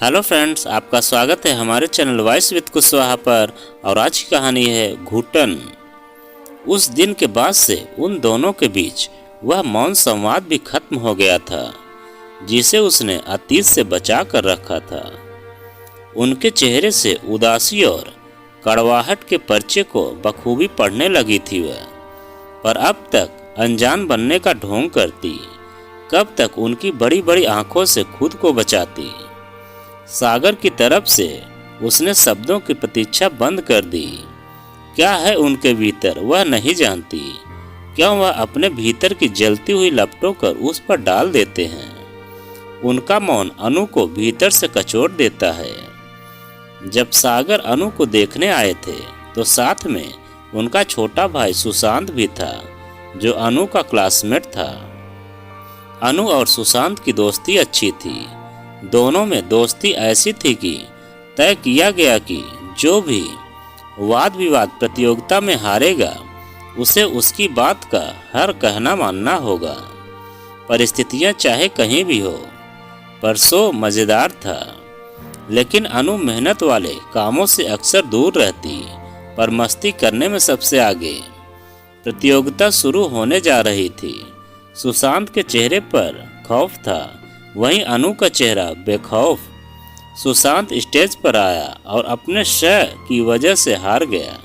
Hello friends, आपका स्वागत है हमारे चैनल वॉइस विद कुशवाहा पर। और आज की कहानी है घुटन। उस दिन के बाद से उन दोनों के बीच वह मौन संवाद भी खत्म हो गया था जिसे उसने अतीत से बचा कर रखा था। उनके चेहरे से उदासी और कड़वाहट के पर्चे को बखूबी पढ़ने लगी थी वह, पर अब तक अनजान बनने का ढोंग करती। कब तक उनकी बड़ी बड़ी आंखों से खुद को बचाती। सागर की तरफ से उसने शब्दों की प्रतीक्षा बंद कर दी। क्या है उनके भीतर वह नहीं जानती। क्यों वह अपने भीतर की जलती हुई लपटों कर उस पर डाल देते हैं। उनका मौन अनु को भीतर से कचोट देता है। जब सागर अनु को देखने आए थे तो साथ में उनका छोटा भाई सुशांत भी था, जो अनु का क्लासमेट था। अनु और सुशांत की दोस्ती अच्छी थी। दोनों में दोस्ती ऐसी थी कि तय किया गया कि जो भी वाद विवाद प्रतियोगिता में हारेगा उसे उसकी बात का हर कहना मानना होगा, परिस्थितियां चाहे कहीं भी हो। पर सो मज़ेदार था। लेकिन अनु मेहनत वाले कामों से अक्सर दूर रहती, पर मस्ती करने में सबसे आगे। प्रतियोगिता शुरू होने जा रही थी। सुशांत के चेहरे पर खौफ था, वहीं अनु का चेहरा बेखौफ। सुशांत स्टेज पर आया और अपने शय की वजह से हार गया।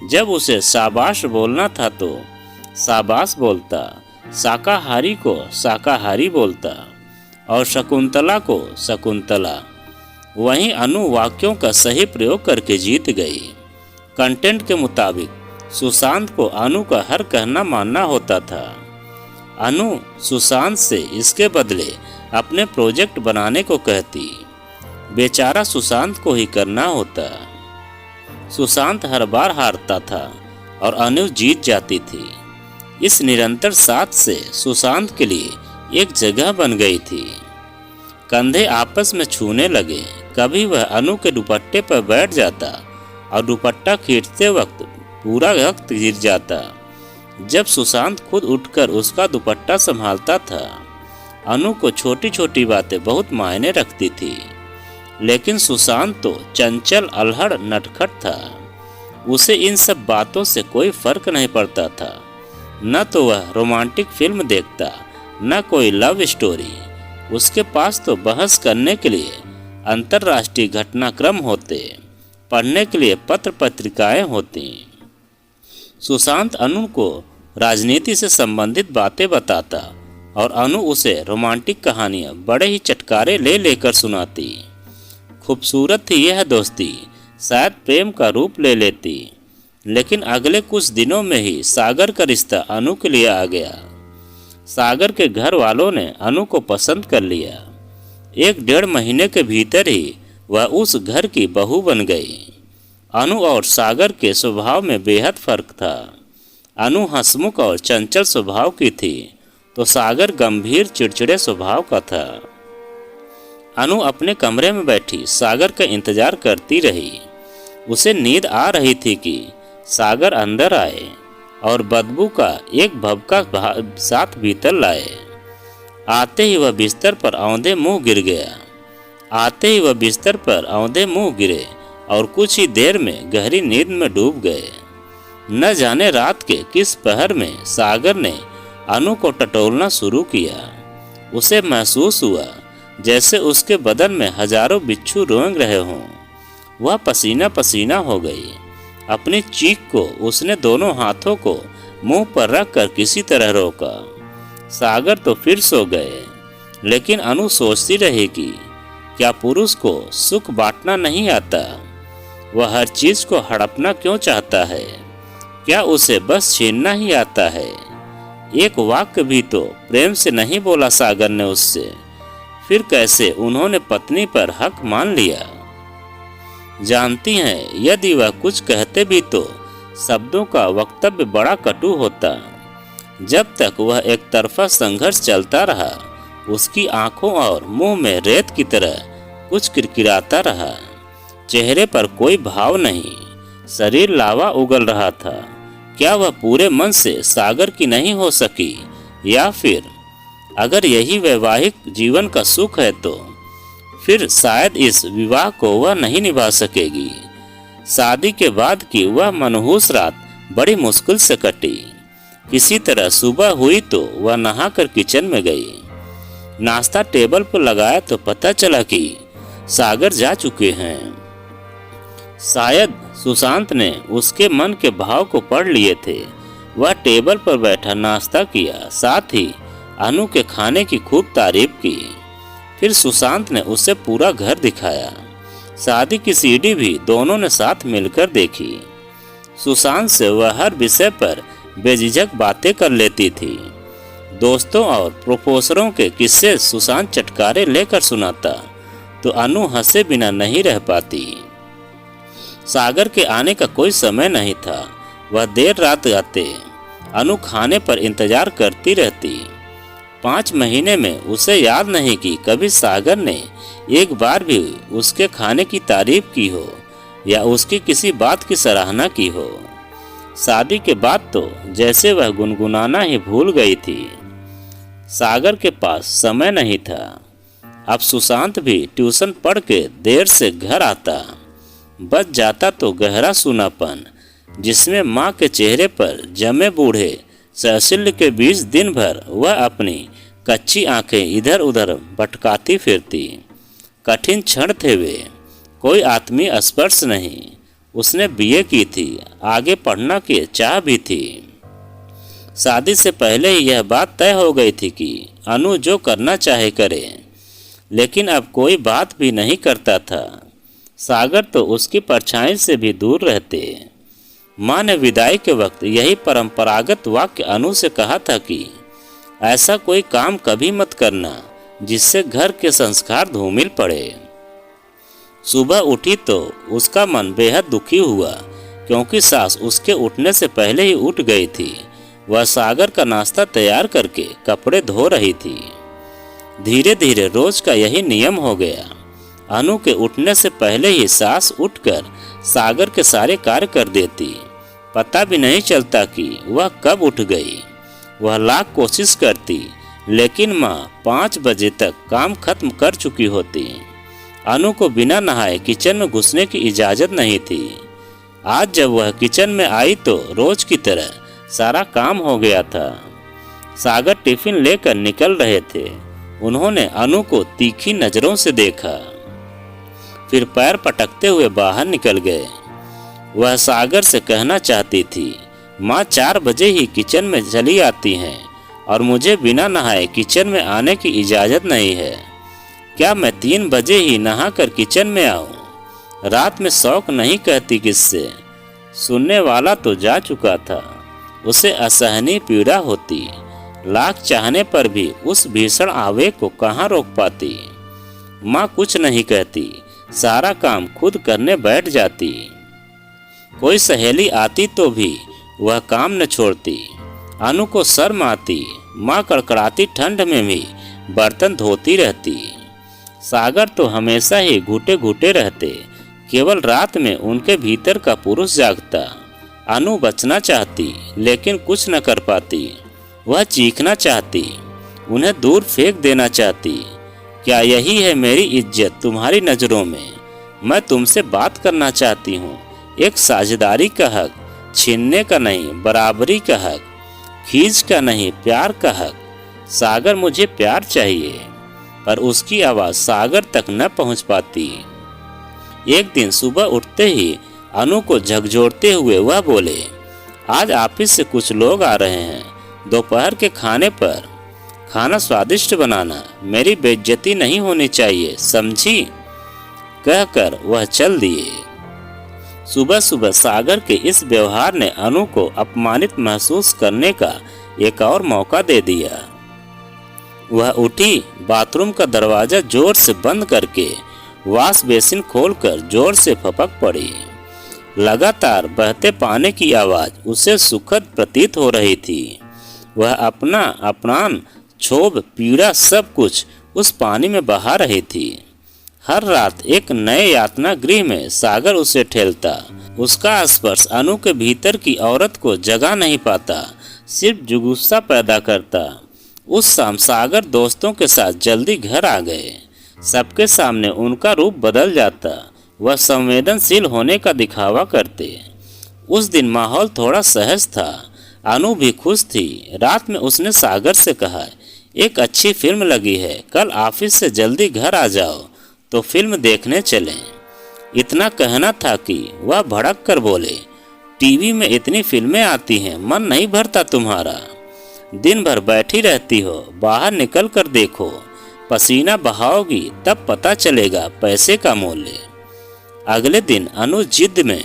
जब उसे शाबाश बोलना था तो शाबाश बोलता, शाकाहारी को शाकाहारी बोलता और शकुंतला को शकुंतला। वहीं अनु वाक्यों का सही प्रयोग करके जीत गई। कंटेंट के मुताबिक सुशांत को अनु का हर कहना मानना होता था। अनु सुशांत से इसके बदले अपने प्रोजेक्ट बनाने को कहती। बेचारा सुशांत को ही करना होता। सुशांत हर बार हारता था और अनु जीत जाती थी। इस निरंतर साथ से सुशांत के लिए एक जगह बन गई थी। कंधे आपस में छूने लगे। कभी वह अनु के दुपट्टे पर बैठ जाता और दुपट्टा खींचते वक्त पूरा वक्त गिर जाता। जब सुशांत खुद उठकर उसका दुपट्टा संभालता था, अनु को छोटी छोटी बातें बहुत मायने रखती थी। लेकिन सुशांत तो चंचल अल्हड़ नटखट था। उसे इन सब बातों से कोई फर्क नहीं पड़ता था। न तो वह रोमांटिक फिल्म देखता, न कोई लव स्टोरी। उसके पास तो बहस करने के लिए अंतर्राष्ट्रीय घटनाक्रम होते, पढ़ने के लिए पत्र पत्रिकाएं होती। सुशांत अनु को राजनीति से संबंधित बातें बताता और अनु उसे रोमांटिक कहानियां बड़े ही चटकारे ले लेकर सुनाती। खूबसूरत थी यह दोस्ती, शायद प्रेम का रूप ले लेती। लेकिन अगले कुछ दिनों में ही सागर का रिश्ता अनु के लिए आ गया। सागर के घर वालों ने अनु को पसंद कर लिया। 1-1.5 महीने के भीतर ही वह उस घर की बहू बन गई। अनु और सागर के स्वभाव में बेहद फर्क था। अनु हंसमुख और चंचल स्वभाव की थी तो सागर गंभीर चिड़चिड़े स्वभाव का था। अनु अपने कमरे में बैठी सागर का इंतजार करती रही। उसे नींद आ रही थी कि सागर अंदर आए और बदबू का एक भभका साथ भीतर लाए। आते ही वह बिस्तर पर औंधे मुंह गिर गया। आते ही वह बिस्तर पर औंधे मुंह गिरे और कुछ ही देर में गहरी नींद में डूब गए। न जाने रात के किस पहर में सागर ने अनु को टटोलना शुरू किया। उसे महसूस हुआ जैसे उसके बदन में हजारों बिच्छू रेंग रहे हों। वह पसीना पसीना हो गई। अपनी चीख को उसने दोनों हाथों को मुंह पर रखकर किसी तरह रोका। सागर तो फिर सो गए। लेकिन अनु सोचती रही कि क्या पुरुष को सुख बांटना नहीं आता। वह हर चीज को हड़पना क्यों चाहता है। क्या उसे बस छीनना ही आता है। एक वाक्य भी तो प्रेम से नहीं बोला सागर ने उससे। फिर कैसे उन्होंने पत्नी पर हक मान लिया। जानती हैं, यदि वह कुछ कहते भी तो शब्दों का वक्तव्य बड़ा कटु होता। जब तक वह एक तरफा संघर्ष चलता रहा, उसकी आंखों और मुंह में रेत की तरह कुछ किरकिराता रहा। चेहरे पर कोई भाव नहीं, शरीर लावा उगल रहा था। क्या वह पूरे मन से सागर की नहीं हो सकी, या फिर अगर यही वैवाहिक जीवन का सुख है तो फिर शायद इस विवाह को वह नहीं निभा सकेगी। शादी के बाद की वह मनहूस रात बड़ी मुश्किल से कटी। किसी तरह सुबह हुई तो वह नहाकर किचन में गई। नाश्ता टेबल पर लगाया तो पता चला कि सागर जा चुके हैं। शायद सुशांत ने उसके मन के भाव को पढ़ लिए थे। वह टेबल पर बैठा नाश्ता किया, साथ ही अनु के खाने की खूब तारीफ की। फिर सुशांत ने उसे पूरा घर दिखाया। शादी की सीढ़ी भी दोनों ने साथ मिलकर देखी। सुशांत से वह हर विषय पर बेझिझक बातें कर लेती थी। दोस्तों और प्रोफेसरों के किस्से सुशांत चटकारे लेकर सुनाता तो अनु हंसे बिना नहीं रह पाती। सागर के आने का कोई समय नहीं था। वह देर रात आते। अनु खाने पर इंतजार करती रहती। 5 महीने में उसे याद नहीं कि कभी सागर ने एक बार भी उसके खाने की तारीफ की हो या उसकी किसी बात की सराहना की हो। शादी के बाद तो जैसे वह गुनगुनाना ही भूल गई थी। सागर के पास समय नहीं था। अब सुशांत भी ट्यूशन पढ़ के देर से घर आता। बच जाता तो गहरा सूनापन, जिसमें माँ के चेहरे पर जमे बूढ़े सहसिल्य के बीच दिन भर वह अपनी कच्ची आंखें इधर उधर भटकाती फिरती। कठिन क्षण थे वे, कोई आत्मीय स्पर्श नहीं। उसने बीए की थी, आगे पढ़ना की चाह भी थी। शादी से पहले ही यह बात तय हो गई थी कि अनु जो करना चाहे करे, लेकिन अब कोई बात भी नहीं करता था। सागर तो उसकी परछाई से भी दूर रहते। माँ ने विदाई के वक्त यही परंपरागत वाक्य अनु से कहा था कि ऐसा कोई काम कभी मत करना जिससे घर के संस्कार धूमिल पड़े। सुबह उठी तो उसका मन बेहद दुखी हुआ, क्योंकि सास उसके उठने से पहले ही उठ गई थी। वह सागर का नाश्ता तैयार करके कपड़े धो रही थी। धीरे धीरे रोज का यही नियम हो गया। अनु के उठने से पहले ही सास उठकर सागर के सारे कार्य कर देती। पता भी नहीं चलता कि वह कब उठ गई। वह लाख कोशिश करती, लेकिन माँ 5 बजे तक काम खत्म कर चुकी होती। अनु को बिना नहाए किचन में घुसने की इजाज़त नहीं थी। आज जब वह किचन में आई तो रोज की तरह सारा काम हो गया था। सागर टिफिन लेकर निकल रहे थे। उन्होंने अनु को तीखी नज़रों से देखा, फिर पैर पटकते हुए बाहर निकल गए। वह सागर से कहना चाहती थी, माँ 4 बजे ही किचन में चली आती हैं और मुझे बिना नहाए किचन में आने की इजाज़त नहीं है। क्या मैं 3 बजे ही नहाकर किचन में आऊं? रात में शौक नहीं कहती किससे। सुनने वाला तो जा चुका था। उसे असहनीय पीड़ा होती। लाख चाहने पर भी उस भीषण आवेग को कहाँ रोक पाती। माँ कुछ नहीं कहती, सारा काम खुद करने बैठ जाती। कोई सहेली आती तो भी वह काम न छोड़ती। अनु को शर्म आती। माँ कड़कड़ाती ठंड में भी बर्तन धोती रहती। सागर तो हमेशा ही घुटे घुटे रहते। केवल रात में उनके भीतर का पुरुष जागता। अनु बचना चाहती, लेकिन कुछ न कर पाती। वह चीखना चाहती, उन्हें दूर फेंक देना चाहती। क्या यही है मेरी इज्जत तुम्हारी नज़रों में? मैं तुमसे बात करना चाहती हूँ। एक साझेदारी का हक, छीनने का नहीं, बराबरी का हक, खींच का नहीं, प्यार का हक। सागर मुझे प्यार चाहिए, पर उसकी आवाज़ सागर तक न पहुँच पाती। एक दिन सुबह उठते ही अनु को झकझोरते हुए वह बोले, आज ऑफिस से कुछ लोग आ रहे हैं। दोपहर के खाने पर खाना स्वादिष्ट बनाना, मेरी बेइज्जती नहीं होनी चाहिए, समझी? कहकर वह चल दिए। सुबह सुबह सागर के इस व्यवहार ने अनु को अपमानित महसूस करने का एक और मौका दे दिया। वह उठी, बाथरूम का दरवाजा जोर से बंद करके वॉश बेसिन खोलकर जोर से फपक पड़ी। लगातार बहते पानी की आवाज़ उसे सुखद प्रतीत हो रही थी। वह अपना अपमान, क्षोभ, पीड़ा सब कुछ उस पानी में बहा रही थी। हर रात एक नए यातना गृह में सागर उसे ठेलता। उसका स्पर्श अनु के भीतर की औरत को जगा नहीं पाता, सिर्फ जुगुस्सा पैदा करता। उस शाम सागर दोस्तों के साथ जल्दी घर आ गए। सबके सामने उनका रूप बदल जाता। वह संवेदनशील होने का दिखावा करते। उस दिन माहौल थोड़ा सहज था। अनु भी खुश थी। रात में उसने सागर से कहा, एक अच्छी फिल्म लगी है, कल ऑफिस से जल्दी घर आ जाओ तो फिल्म देखने चलें। इतना कहना था कि वह भड़क कर बोले, टीवी में इतनी फिल्में आती हैं, मन नहीं भरता तुम्हारा? दिन भर बैठी रहती हो, बाहर निकल कर देखो, पसीना बहाओगी तब पता चलेगा पैसे का मूल्य। अगले दिन अनु जिद में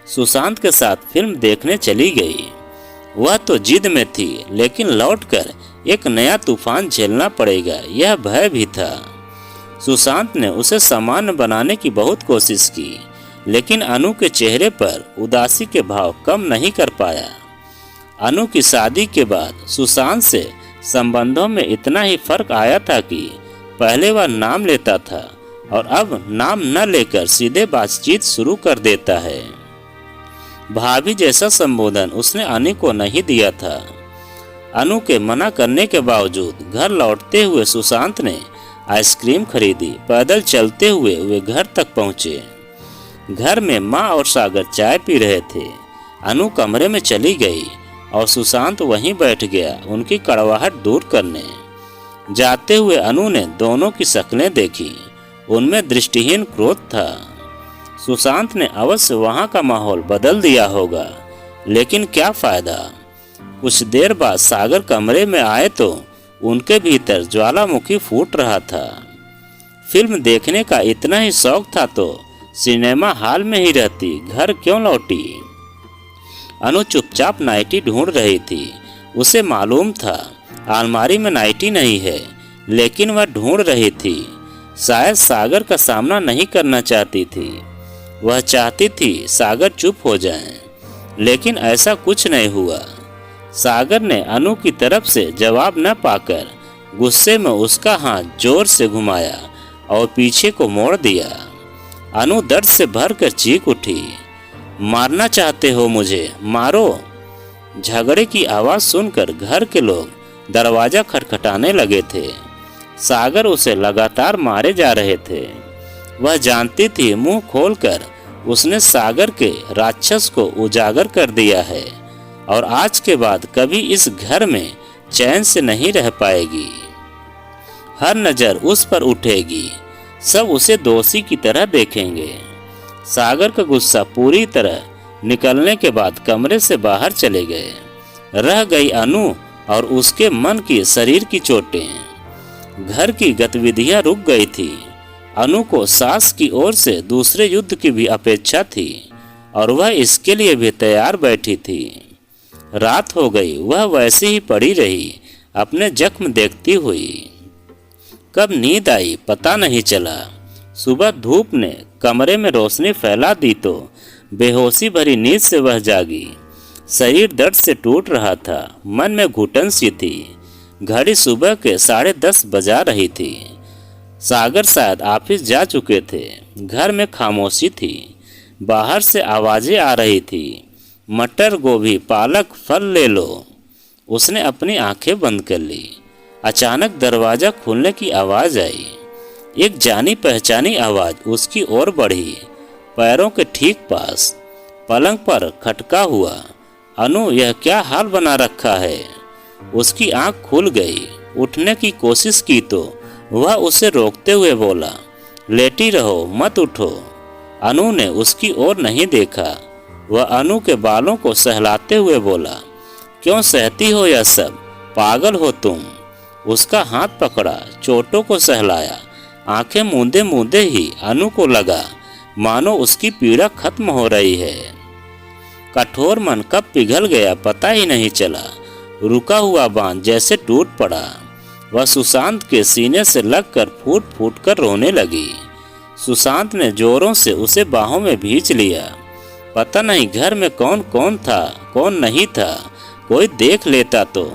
सुशांत के साथ फिल्म देखने चली गई। वह तो जिद में थी, लेकिन लौटकर एक नया तूफान झेलना पड़ेगा, यह भय भी था। सुशांत ने उसे सामान्य बनाने की बहुत कोशिश की, लेकिन अनु के चेहरे पर उदासी के भाव कम नहीं कर पाया। अनु की शादी के बाद सुशांत से संबंधों में इतना ही फर्क आया था कि पहले वह नाम लेता था और अब नाम न लेकर सीधे बातचीत शुरू कर देता है। भाभी जैसा संबोधन उसने अनु को नहीं दिया था। अनु के मना करने के बावजूद घर लौटते हुए सुशांत ने आइसक्रीम खरीदी। पैदल चलते हुए वे घर तक पहुंचे। घर में माँ और सागर चाय पी रहे थे। अनु कमरे में चली गई और सुशांत वहीं बैठ गया उनकी कड़वाहट दूर करने। जाते हुए अनु ने दोनों की शक्लें देखी, उनमें दृष्टिहीन क्रोध था। सुशांत ने अवश्य वहां का माहौल बदल दिया होगा, लेकिन क्या फायदा। कुछ देर बाद सागर कमरे में आए तो उनके भीतर ज्वालामुखी फूट रहा था। फिल्म देखने का इतना ही शौक था तो सिनेमा हॉल में ही रहती, घर क्यों लौटी। अनु चुपचाप नाइटी ढूंढ रही थी। उसे मालूम था अलमारी में नाइटी नहीं है, लेकिन वह ढूंढ रही थी। शायद सागर का सामना नहीं करना चाहती थी। वह चाहती थी सागर चुप हो जाए, लेकिन ऐसा कुछ नहीं हुआ। सागर ने अनु की तरफ से जवाब न पाकर गुस्से में उसका हाथ जोर से घुमाया और पीछे को मोड़ दिया। अनु दर्द से भरकर चीख उठी, मारना चाहते हो मुझे, मारो। झगड़े की आवाज सुनकर घर के लोग दरवाजा खटखटाने लगे थे। सागर उसे लगातार मारे जा रहे थे। वह जानती थी मुंह खोलकर उसने सागर के राक्षस को उजागर कर दिया है और आज के बाद कभी इस घर में चैन से नहीं रह पाएगी। हर नजर उस पर उठेगी, सब उसे दोषी की तरह देखेंगे। सागर का गुस्सा पूरी तरह निकलने के बाद कमरे से बाहर चले गए। रह गई अनु और उसके मन की शरीर की चोटें। घर की गतिविधियां रुक गई थी। अनु को सास की ओर से दूसरे युद्ध की भी अपेक्षा थी और वह इसके लिए भी तैयार बैठी थी। रात हो गई, वह वैसे ही पड़ी रही, अपने जख्म देखती हुई। कब नींद आई पता नहीं चला। सुबह धूप ने कमरे में रोशनी फैला दी तो बेहोशी भरी नींद से वह जागी। शरीर दर्द से टूट रहा था, मन में घुटन सी थी। घड़ी सुबह के 10:30 बजा रही थी। सागर शायद ऑफिस जा चुके थे। घर में खामोशी थी। बाहर से आवाजें आ रही थी, मटर, गोभी, पालक, फल ले लो। उसने अपनी आंखें बंद कर ली। अचानक दरवाजा खुलने की आवाज आई। एक जानी पहचानी आवाज उसकी ओर बढ़ी। पैरों के ठीक पास पलंग पर खटका हुआ। अनु, यह क्या हाल बना रखा है। उसकी आंख खुल गई। उठने की कोशिश की तो वह उसे रोकते हुए बोला, लेटी रहो, मत उठो। अनु ने उसकी ओर नहीं देखा। वह अनु के बालों को सहलाते हुए बोला, क्यों सहती हो यह सब, पागल हो तुम। उसका हाथ पकड़ा, चोटों को सहलाया। आंखें मूंदे मूंदे ही अनु को लगा मानो उसकी पीड़ा खत्म हो रही है। कठोर मन कब पिघल गया पता ही नहीं चला। रुका हुआ बांध जैसे टूट पड़ा। वह सुशांत के सीने से लगकर फूट फूट कर रोने लगी। सुशांत ने जोरों से उसे बाहों में भींच लिया। पता नहीं घर में कौन कौन था, कौन नहीं था। कोई देख लेता तो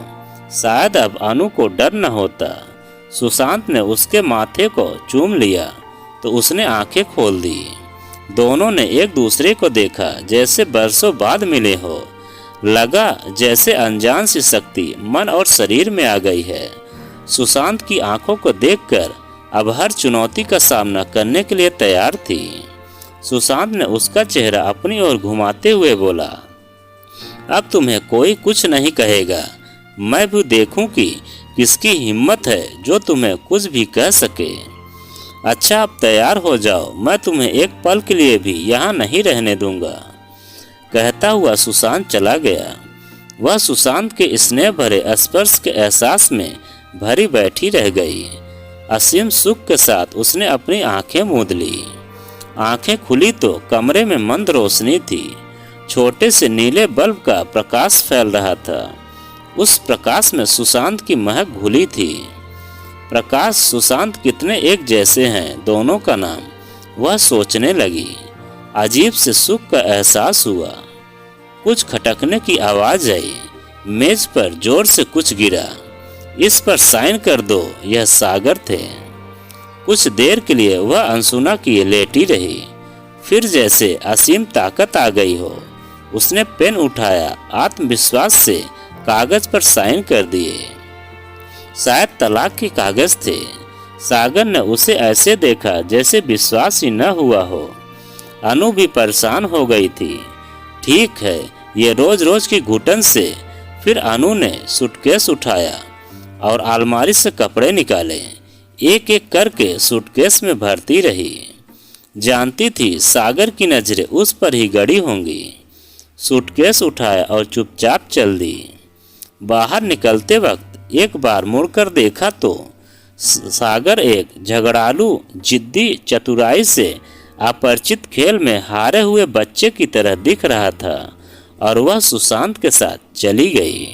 शायद अब अनु को डर न होता। सुशांत ने उसके माथे को चूम लिया तो उसने आंखें खोल दी। दोनों ने एक दूसरे को देखा जैसे बरसों बाद मिले हो। लगा जैसे अनजान सी शक्ति मन और शरीर में आ गई है। सुशांत की आंखों को देखकर अब हर चुनौती का सामना करने के लिए तैयार थी। सुशांत ने उसका चेहरा अपनी ओर घुमाते हुए बोला, अब तुम्हें कोई कुछ नहीं कहेगा। मैं भी देखूं कि किसकी हिम्मत है जो तुम्हें कुछ भी कह सके। अच्छा, अब तैयार हो जाओ, मैं तुम्हें एक पल के लिए भी यहाँ नहीं रहने दूंगा। कहता हुआ सुशांत चला गया। वह सुशांत के स्नेह भरे स्पर्श के एहसास में भरी बैठी रह गई। असीम सुख के साथ उसने अपनी आंखें मूंद ली। आंखें खुली तो कमरे में मंद रोशनी थी। छोटे से नीले बल्ब का प्रकाश फैल रहा था। उस प्रकाश में सुशांत की महक घुली थी। प्रकाश सुशांत कितने एक जैसे हैं, दोनों का नाम वह सोचने लगी। अजीब से सुख का एहसास हुआ। कुछ खटकने की आवाज आई। मेज पर जोर से कुछ गिरा। इस पर साइन कर दो, यह सागर थे। कुछ देर के लिए वह अनसुना किए लेटी रही। फिर जैसे असीम ताकत आ गई हो, उसने पेन उठाया, आत्मविश्वास से कागज पर साइन कर दिए। शायद तलाक के कागज थे। सागर ने उसे ऐसे देखा जैसे विश्वास ही न हुआ हो। अनु भी परेशान हो गई थी। ठीक है, ये रोज रोज की घुटन से। फिर अनु ने सूटकेस उठाया और अलमारी से कपड़े निकाले। एक एक करके सूटकेस में भरती रही। जानती थी सागर की नजरें उस पर ही गड़ी होंगी। सूटकेस उठाया और चुपचाप चल दी। बाहर निकलते वक्त एक बार मुड़कर देखा तो सागर एक झगड़ालू, जिद्दी, चतुराई से अपरिचित खेल में हारे हुए बच्चे की तरह दिख रहा था और वह सुशांत के साथ चली गई।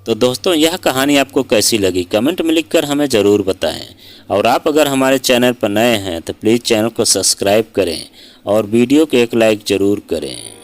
तो दोस्तों, यह कहानी आपको कैसी लगी कमेंट में लिखकर हमें ज़रूर बताएं। और आप अगर हमारे चैनल पर नए हैं तो प्लीज़ चैनल को सब्सक्राइब करें और वीडियो को एक लाइक ज़रूर करें।